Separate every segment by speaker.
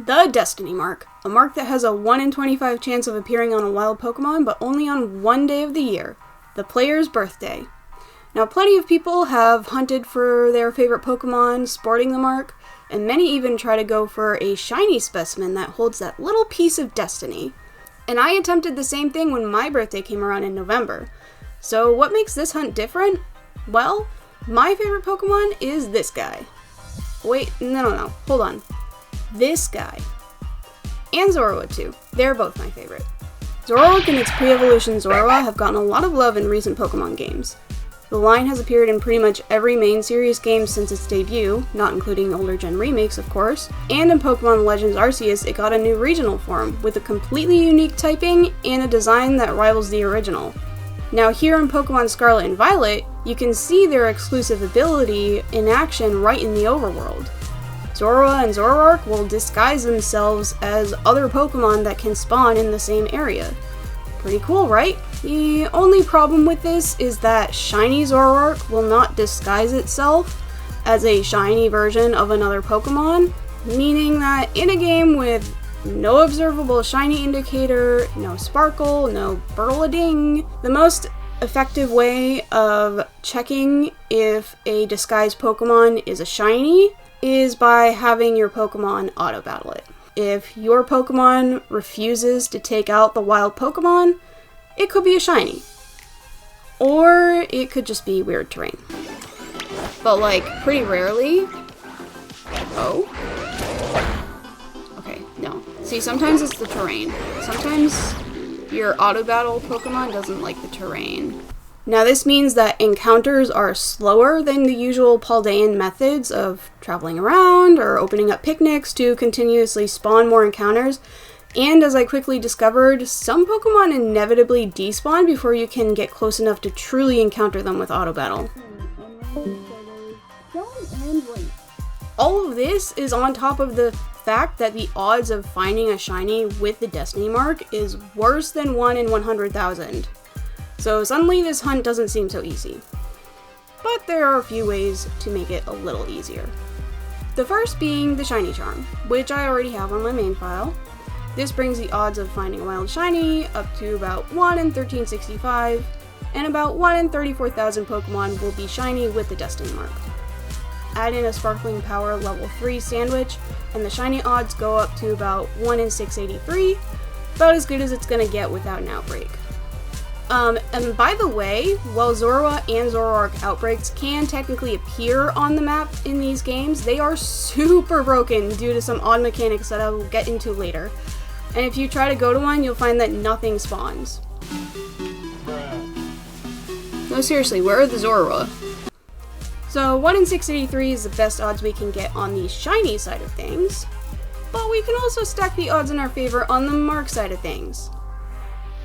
Speaker 1: The Destiny Mark, a mark that has a 1 in 25 chance of appearing on a wild Pokemon, but only on one day of the year, the player's birthday. Now, plenty of people have hunted for their favorite Pokemon sporting the mark, and many even try to go for a shiny specimen that holds that little piece of destiny. And I attempted the same thing when my birthday came around in November. So what makes this hunt different? Well, my favorite Pokemon is this guy. Wait, no, hold on. This guy. And Zoroark too. They're both my favorite. Zoroark and its pre-evolution Zoroark have gotten a lot of love in recent Pokemon games. The line has appeared in pretty much every main series game since its debut, not including older gen remakes of course, and in Pokemon Legends Arceus it got a new regional form, with a completely unique typing and a design that rivals the original. Now here in Pokemon Scarlet and Violet, you can see their exclusive ability in action right in the overworld. Zoroark and Zoroark will disguise themselves as other Pokemon that can spawn in the same area. Pretty cool, right? The only problem with this is that shiny Zoroark will not disguise itself as a shiny version of another Pokemon, meaning that in a game with no observable shiny indicator, no sparkle, no burl-a-ding, the most effective way of checking if a disguised Pokemon is a shiny is by having your Pokemon auto-battle it. If your Pokemon refuses to take out the wild Pokemon, it could be a shiny. Or it could just be weird terrain. But like, pretty rarely... Oh? Okay, no. See, sometimes it's the terrain. Sometimes your auto-battle Pokemon doesn't like the terrain. Now this means that encounters are slower than the usual Paldean methods of traveling around or opening up picnics to continuously spawn more encounters, and as I quickly discovered, some Pokemon inevitably despawn before you can get close enough to truly encounter them with auto battle. All of this is on top of the fact that the odds of finding a shiny with the Destiny Mark is worse than 1 in 100,000. So suddenly this hunt doesn't seem so easy. But there are a few ways to make it a little easier. The first being the shiny charm, which I already have on my main file. This brings the odds of finding a wild shiny up to about 1 in 1365, and about 1 in 34,000 Pokemon will be shiny with the Destiny Mark. Add in a Sparkling Power level 3 sandwich, and the shiny odds go up to about 1 in 683, about as good as it's gonna get without an outbreak. And by the way, while Zorua and Zoroark outbreaks can technically appear on the map in these games, they are super broken due to some odd mechanics that I will get into later. And if you try to go to one, you'll find that nothing spawns. No, seriously, where are the Zorua? So 1 in 683 is the best odds we can get on the shiny side of things, but we can also stack the odds in our favor on the mark side of things.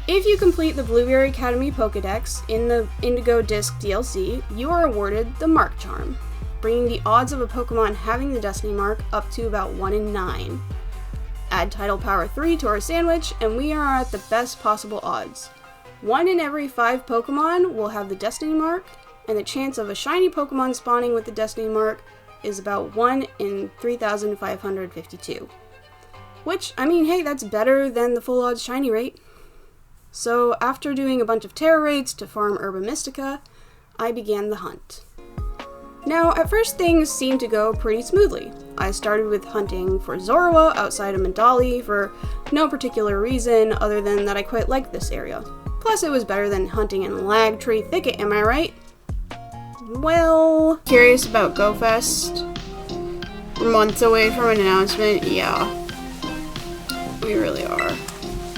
Speaker 1: If you complete the Blueberry Academy Pokédex in the Indigo Disc DLC, you are awarded the Mark Charm, bringing the odds of a Pokemon having the Destiny Mark up to about 1 in 9. Add Tidal Power 3 to our sandwich, and we are at the best possible odds. 1 in every 5 Pokemon will have the Destiny Mark, and the chance of a shiny Pokemon spawning with the Destiny Mark is about 1 in 3,552. Which, I mean, hey, that's better than the full odds shiny rate. So after doing a bunch of Terra raids to farm Herba Mystica, I began the hunt. Now, at first things seemed to go pretty smoothly. I started with hunting for Zorua outside of Medali for no particular reason other than that I quite liked this area. Plus it was better than hunting in Lagtree Thicket, am I right? Well, curious about GoFest? We're months away from an announcement, yeah. We really are.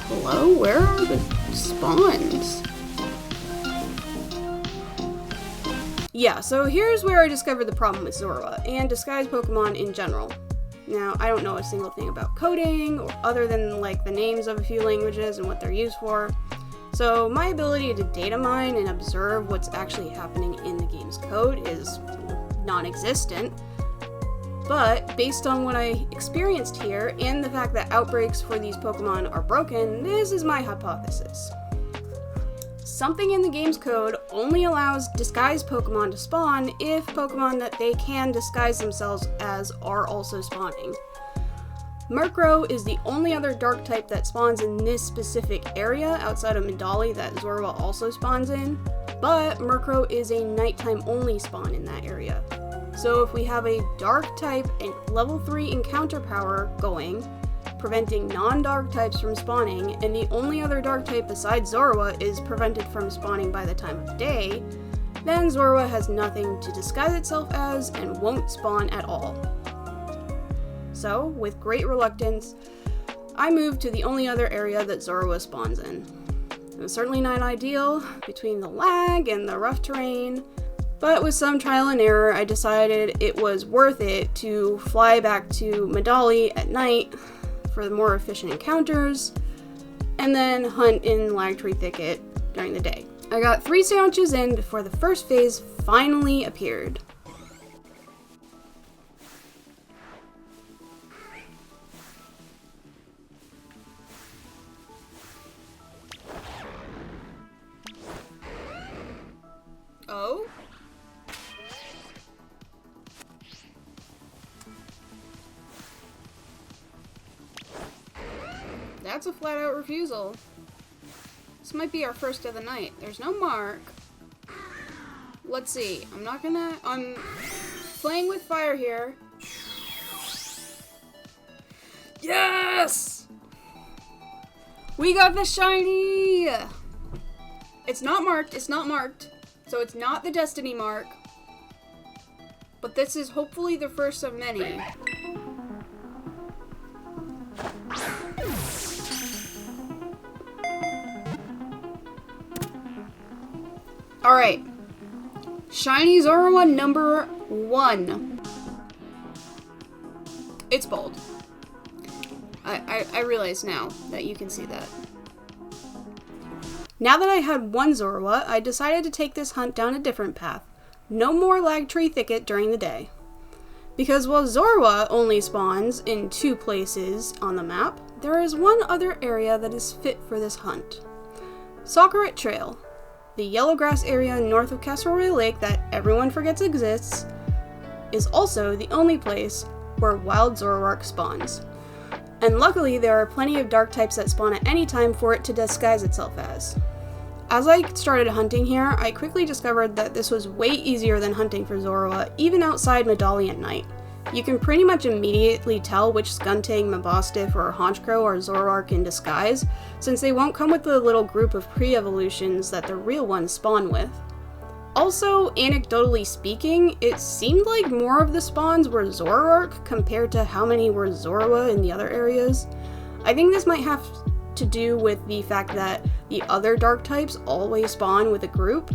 Speaker 1: Hello? Where are the spawns? Yeah, so here's where I discovered the problem with Zorua, and disguised Pokemon in general. Now, I don't know a single thing about coding, or other than like the names of a few languages and what they're used for. So my ability to data mine and observe what's actually happening in the game's code is non-existent. But based on what I experienced here, and the fact that outbreaks for these Pokemon are broken, this is my hypothesis. Something in the game's code only allows disguised Pokemon to spawn if Pokemon that they can disguise themselves as are also spawning. Murkrow is the only other dark type that spawns in this specific area outside of Medali that Zorua also spawns in, but Murkrow is a nighttime only spawn in that area. So if we have a dark type and level 3 encounter power going, preventing non-dark types from spawning, and the only other dark type besides Zorua is prevented from spawning by the time of day, then Zorua has nothing to disguise itself as and won't spawn at all. So, with great reluctance, I moved to the only other area that Zorua spawns in. It was certainly not ideal, between the lag and the rough terrain, but with some trial and error, I decided it was worth it to fly back to Medali at night for the more efficient encounters, and then hunt in Lagtree Thicket during the day. I got 3 sandwiches in before the first phase finally appeared. Oh? That's a flat-out refusal. This might be our first of the night. There's no mark. Let's see. I'm playing with fire here. Yes! We got the shiny! It's not marked, so it's not the destiny mark. But this is hopefully the first of many. Alright. Shiny Zorua number 1. It's bold. I realize now that you can see that. Now that I had one Zorua, I decided to take this hunt down a different path. No more Lagtree Thicket during the day. Because while Zorua only spawns in 2 places on the map, there is one other area that is fit for this hunt. Socaret Trail, the yellow grass area north of Castleroy Lake that everyone forgets exists, is also the only place where wild Zoroark spawns. And luckily there are plenty of dark types that spawn at any time for it to disguise itself as. As I started hunting here, I quickly discovered that this was way easier than hunting for Zorua, even outside Medali at night. You can pretty much immediately tell which Skuntank, Mabostiff, or Honchkrow are Zoroark in disguise, since they won't come with the little group of pre-evolutions that the real ones spawn with. Also, anecdotally speaking, it seemed like more of the spawns were Zoroark compared to how many were Zorua in the other areas. I think this might have to do with the fact that the other dark types always spawn with a group.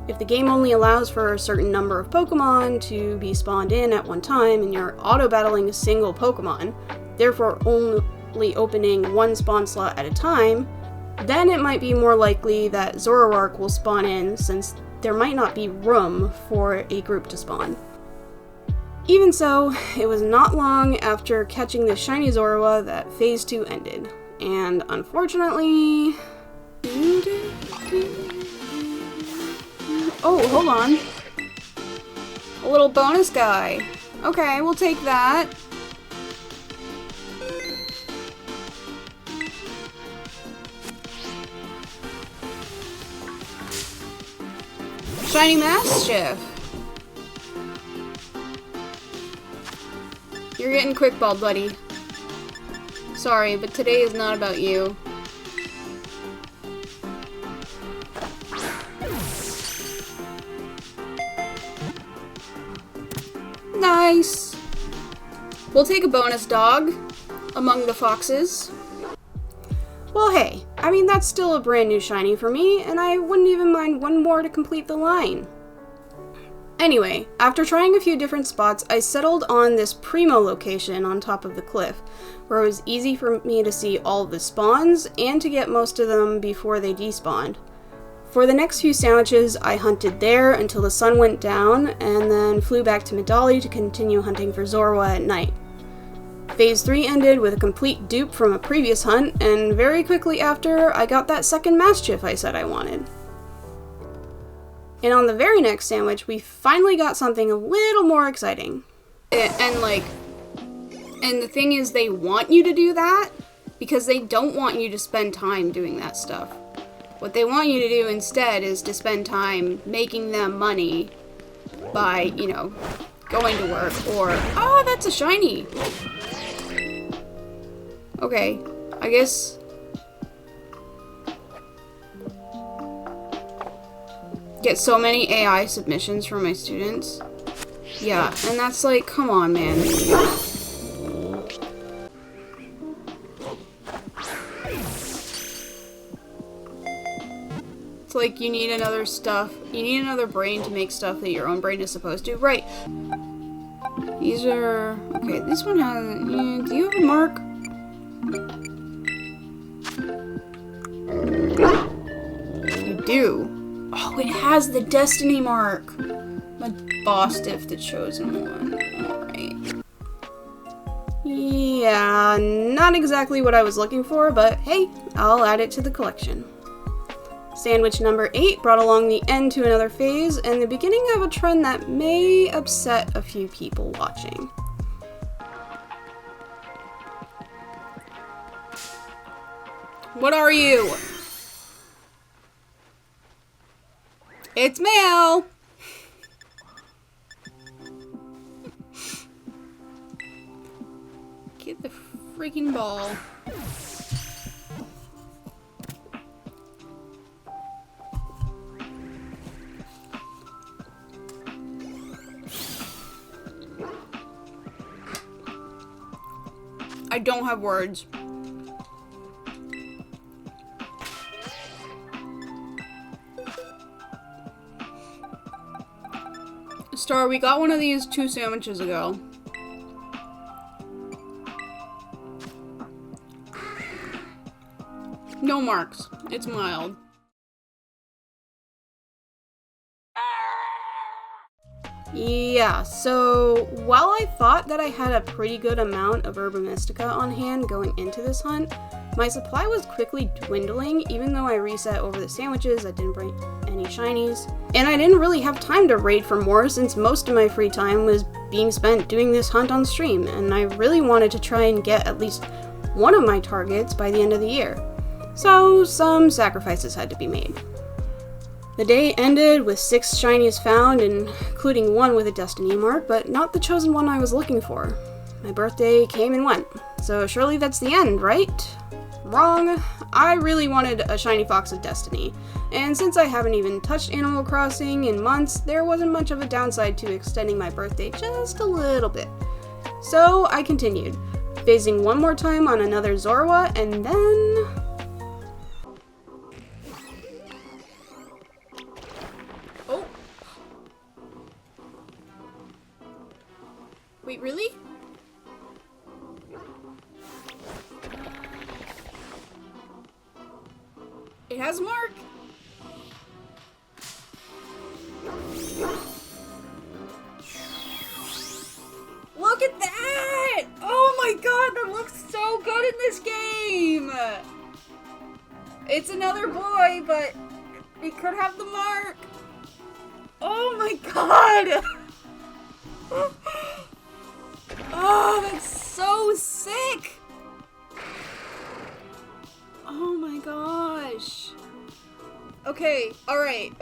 Speaker 1: If the game only allows for a certain number of Pokemon to be spawned in at one time and you're auto-battling a single Pokemon, therefore only opening one spawn slot at a time, then it might be more likely that Zoroark will spawn in since there might not be room for a group to spawn. Even so, it was not long after catching the shiny Zorua that Phase 2 ended, and unfortunately... Oh, hold on. A little bonus guy. Okay, we'll take that. Shiny Mastiff. You're getting quickballed, buddy. Sorry, but today is not about you. Nice. We'll take a bonus dog among the foxes. Well, hey, I mean, that's still a brand new shiny for me, and I wouldn't even mind one more to complete the line. Anyway, after trying a few different spots, I settled on this Primo location on top of the cliff, where it was easy for me to see all of the spawns and to get most of them before they despawned. For the next few sandwiches, I hunted there until the sun went down, and then flew back to Medali to continue hunting for Zorua at night. Phase 3 ended with a complete dupe from a previous hunt, and very quickly after, I got that second Mastiff I said I wanted. And on the very next sandwich, we finally got something a little more exciting. And like, And the thing is, they want you to do that because they don't want you to spend time doing that stuff. What they want you to do instead is to spend time making them money by, you know, going to work or... Oh, that's a shiny! Okay, I guess... Get so many AI submissions from my students. Yeah, and that's like, come on, man. It's like you need another stuff. You need another brain to make stuff that your own brain is supposed to. Right. These are... Okay, this one has... do you have a mark? You do. Oh, it has the destiny mark. My boss diff, the chosen one. Alright. Yeah, not exactly what I was looking for, but hey, I'll add it to the collection. Sandwich number 8 brought along the end to another phase and the beginning of a trend that may upset a few people watching. What are you? It's male! Get the freaking ball. I don't have words. Star, we got one of these 2 sandwiches ago. No marks. It's mild. Yeah, so while I thought that I had a pretty good amount of Herba Mystica on hand going into this hunt, my supply was quickly dwindling. Even though I reset over the sandwiches, I didn't bring any shinies. And I didn't really have time to raid for more since most of my free time was being spent doing this hunt on stream, and I really wanted to try and get at least one of my targets by the end of the year. So some sacrifices had to be made. The day ended with 6 shinies found, including one with a destiny mark, but not the chosen one I was looking for. My birthday came and went, so surely that's the end, right? Wrong. I really wanted a shiny Fox of Destiny, and since I haven't even touched Animal Crossing in months, there wasn't much of a downside to extending my birthday just a little bit. So I continued, phasing one more time on another Zoroark, and then... Wait, really? It has a mark? Look at that! Oh my god, that looks so good in this game! It's another boy, but it could have the mark. Oh my god! Oh, that's so sick! Oh my gosh. Okay, alright,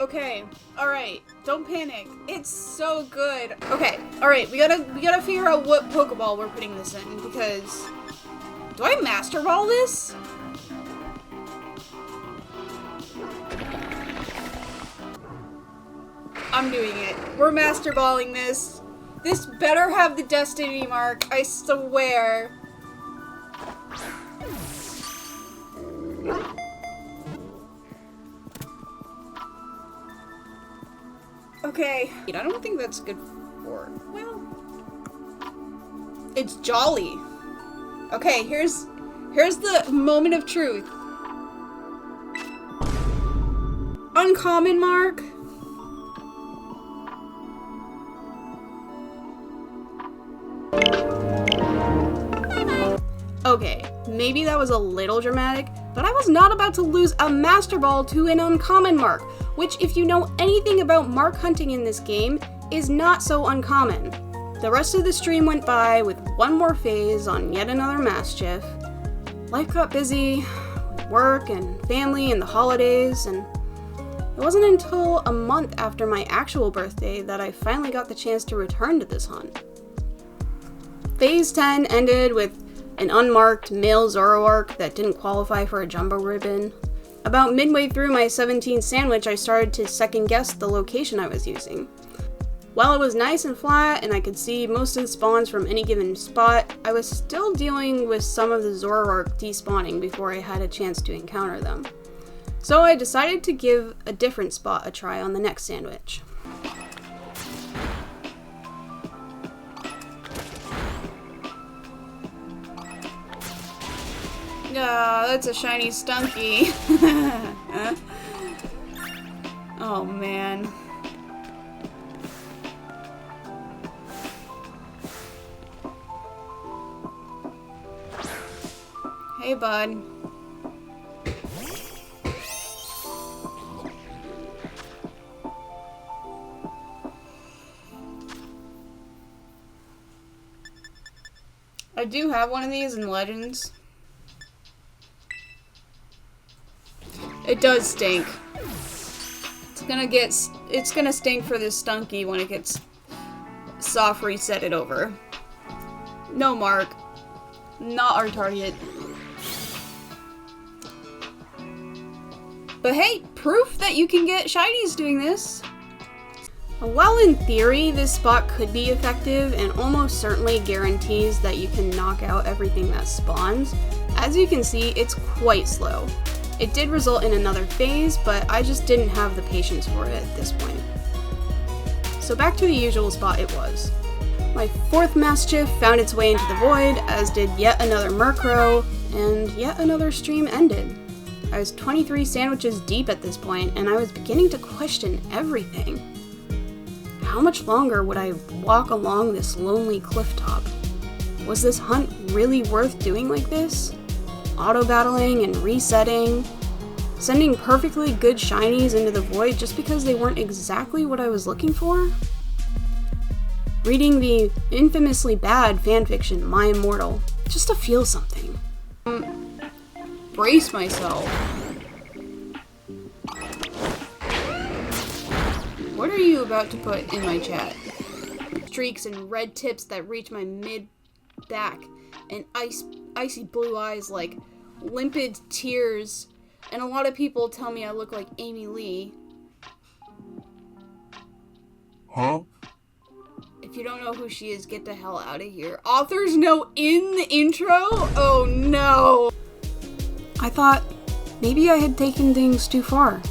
Speaker 1: don't panic. It's so good. Okay, alright, we gotta figure out what Pokeball we're putting this in, because... Do I Master Ball this? I'm doing it. We're Master Balling this. This better have the destiny mark, I swear. Okay. I don't think that's good for... Well... It's Jolly. Okay, here's the moment of truth. Uncommon mark. Okay, maybe that was a little dramatic, but I was not about to lose a Master Ball to an uncommon mark, which, if you know anything about mark hunting in this game, is not so uncommon. The rest of the stream went by with one more phase on yet another Mastiff. Life got busy with work and family and the holidays, and it wasn't until a month after my actual birthday that I finally got the chance to return to this hunt. Phase 10 ended with an unmarked male Zoroark that didn't qualify for a jumbo ribbon. About midway through my 17th sandwich, I started to second guess the location I was using. While it was nice and flat and I could see most of the spawns from any given spot, I was still dealing with some of the Zoroark despawning before I had a chance to encounter them. So I decided to give a different spot a try on the next sandwich. That's a shiny Stunky. Oh man. Hey bud. I do have one of these in Legends. It does stink. It's gonna stink for this Stunky when it gets soft resetted over. No mark. Not our target. But hey, proof that you can get shinies doing this. While in theory this spot could be effective and almost certainly guarantees that you can knock out everything that spawns, as you can see, it's quite slow. It did result in another phase, but I just didn't have the patience for it at this point. So back to the usual spot it was. My fourth Mastiff found its way into the void, as did yet another Murkrow, and yet another stream ended. I was 23 sandwiches deep at this point, and I was beginning to question everything. How much longer would I walk along this lonely cliff top? Was this hunt really worth doing like this? Auto-battling and resetting, sending perfectly good shinies into the void just because they weren't exactly what I was looking for? Reading the infamously bad fanfiction My Immortal, just to feel something. Brace myself. What are you about to put in my chat? Streaks and red tips that reach my mid-back, and icy blue eyes like limpid tears, and a lot of people tell me I look like Amy Lee.
Speaker 2: Huh?
Speaker 1: If you don't know who she is, get the hell out of here. Author's note in the intro? Oh no! I thought maybe I had taken things too far.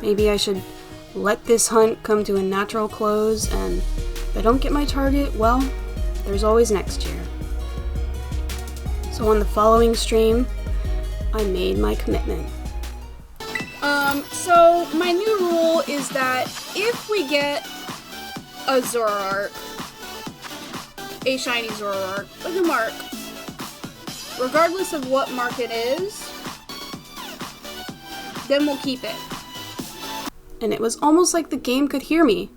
Speaker 1: Maybe I should let this hunt come to a natural close, and if I don't get my target, well, there's always next year. So on the following stream, I made my commitment. So my new rule is that if we get a Zoroark, a shiny Zoroark, with a mark, regardless of what mark it is, then we'll keep it. And it was almost like the game could hear me,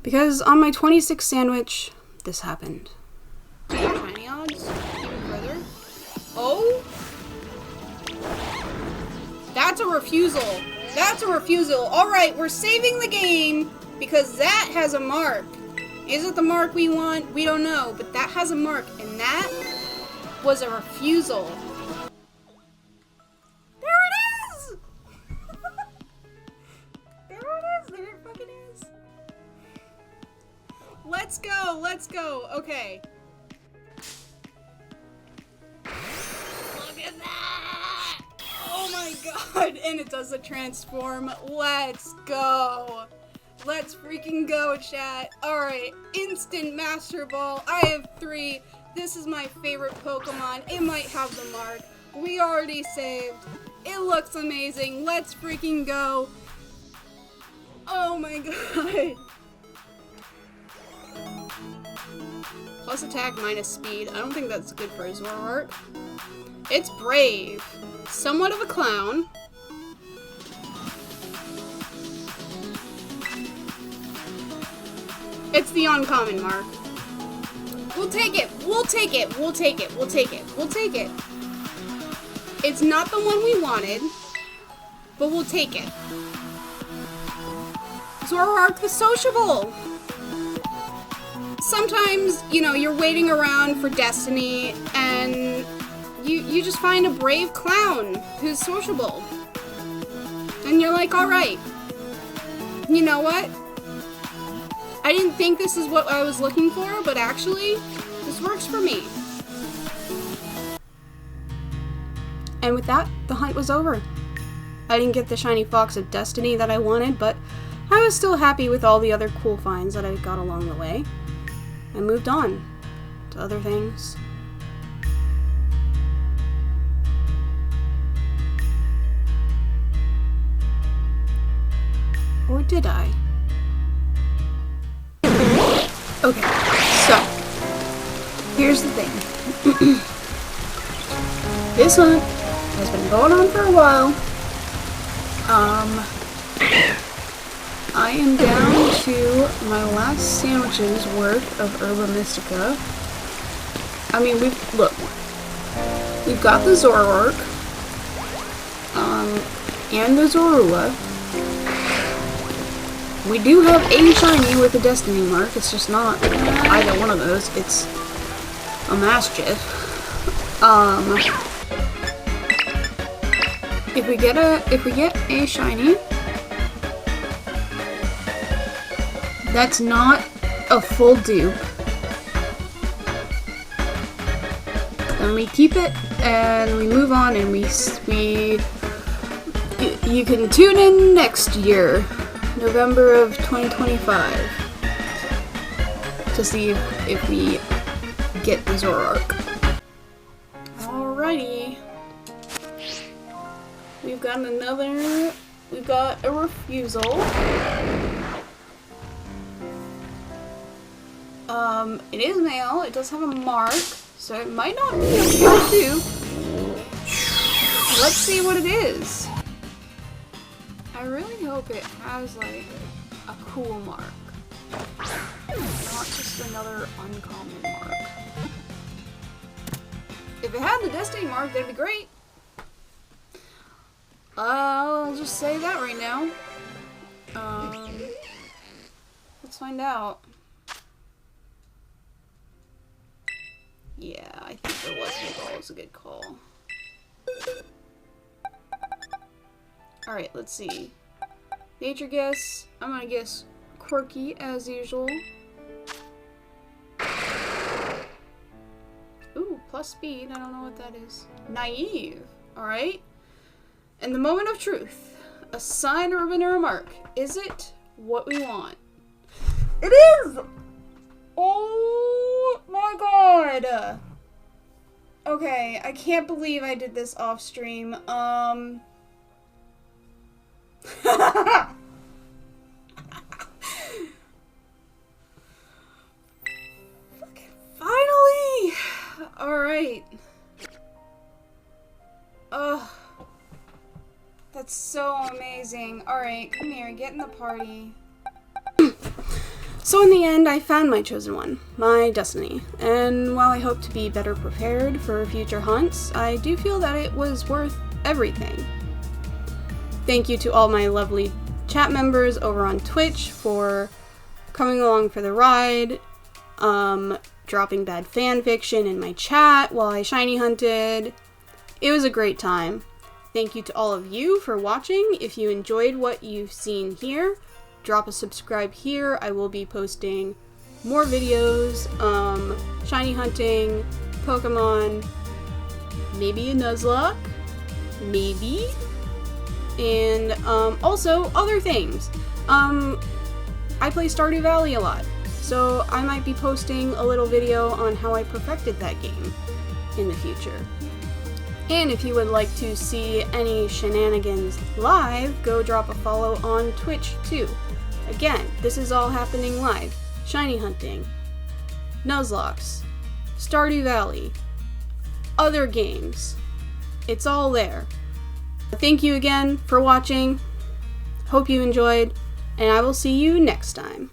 Speaker 1: because on my 26th sandwich, this happened. Shiny odds? Even further? Oh? That's a refusal. That's a refusal. Alright, we're saving the game, because that has a mark. Is it the mark we want? We don't know, but that has a mark, and that was a refusal. There it is! There it fucking is. Let's go, let's go. Okay. Look at that! Oh my god, and it does a transform. Let's go. Let's freaking go, chat. Alright, instant Master Ball. I have 3. This is my favorite Pokemon. It might have the mark. We already saved. It looks amazing. Let's freaking go. Oh my god. Plus attack, minus speed. I don't think that's good for a Zoroark. It's brave. Somewhat of a clown. It's the uncommon mark. We'll take it. We'll take it. We'll take it. We'll take it. We'll take it. It's not the one we wanted, but we'll take it. Zoroark the Sociable. Sometimes, you know, you're waiting around for destiny and you just find a brave clown who's sociable. And you're like, alright, you know what? I didn't think this is what I was looking for, but actually, this works for me. And with that, the hunt was over. I didn't get the shiny fox of destiny that I wanted, but I was still happy with all the other cool finds that I got along the way. I moved on to other things. Or did I? Okay, so here's the thing. This hunt has been going on for a while. I am down to my last sandwich's worth of Herba Mystica. I mean, we've got the Zoroark, and the Zorua. We do have a shiny with a destiny mark. It's just not either one of those. It's a Mischief. If we get a shiny, that's not a full dupe, then we keep it and we move on, and you can tune in next year, November of 2025, to see if we get the Zoroark. Alrighty. We've got a refusal. It is male, it does have a mark, so it might not be a full dupe. Let's see what it is. I really hope it has, like, a cool mark. Not just another uncommon mark. If it had the destiny mark, that'd be great. I'll just say that right now. Let's find out. Yeah, I think there was a call. It was a good call. Alright, let's see. Nature guess. I'm gonna guess quirky as usual. Ooh, plus speed. I don't know what that is. Naive. Alright. And the moment of truth. A sign, a ribbon, or a mark. Is it what we want? It is! Oh my god! Okay, I can't believe I did this off stream. Fucking finally! Alright. Ugh. That's so amazing. Alright, come here, get in the party. So in the end, I found my chosen one, my destiny, and while I hope to be better prepared for future hunts, I do feel that it was worth everything. Thank you to all my lovely chat members over on Twitch for coming along for the ride, dropping bad fanfiction in my chat while I shiny hunted. It was a great time. Thank you to all of you for watching. If you enjoyed what you've seen here, drop a subscribe here. I will be posting more videos, shiny hunting, Pokemon, maybe a Nuzlocke, maybe, and also other things. I play Stardew Valley a lot, so I might be posting a little video on how I perfected that game in the future. And if you would like to see any shenanigans live, go drop a follow on Twitch too. Again, this is all happening live. Shiny hunting, Nuzlocks, Stardew Valley, other games. It's all there. Thank you again for watching. Hope you enjoyed, and I will see you next time.